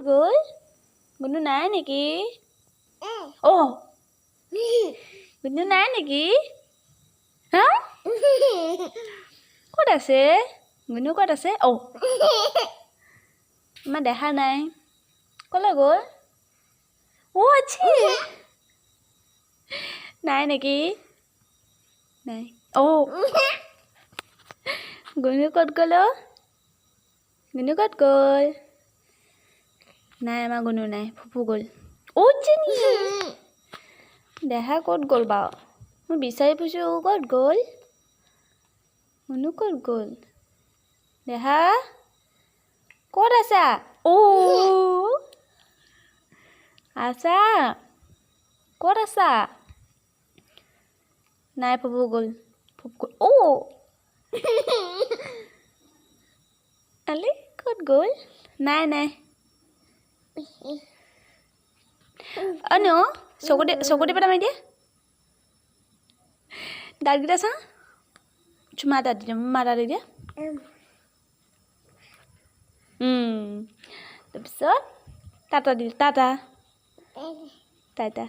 গ'ল গুণু নাই নেকি অ' গুণু নাই নেকি হা ক'ত আছে গুণু ক'ত আছে অ' মই দেখা নাই ক'লৈ গ'ল অ' আছে নাই নেকি নাই অ' গুণু ক'ত গ'ল গুণু ক'ত গ'ল নাই আমাৰ গুণু নাই ফুফু গ'ল অ' জেনি দেহা ক'ত গ'ল বাৰু মই বিচাৰি ফুৰিছোঁ ক'ত গ'ল গুণু ক'ত গ'ল দেহা ক'ত আছা অ' আছা ক'ত আছা নাই ফুফু গ'ল অ' আলি ক'ত গ'ল নাই নাই ন চকু দি পেলাই মাৰি দিয়া দাঁতকেইটা চা চুমা এটা দি দিয়া মা এটা দি দিয়া তাৰপিছত টাটা টাটা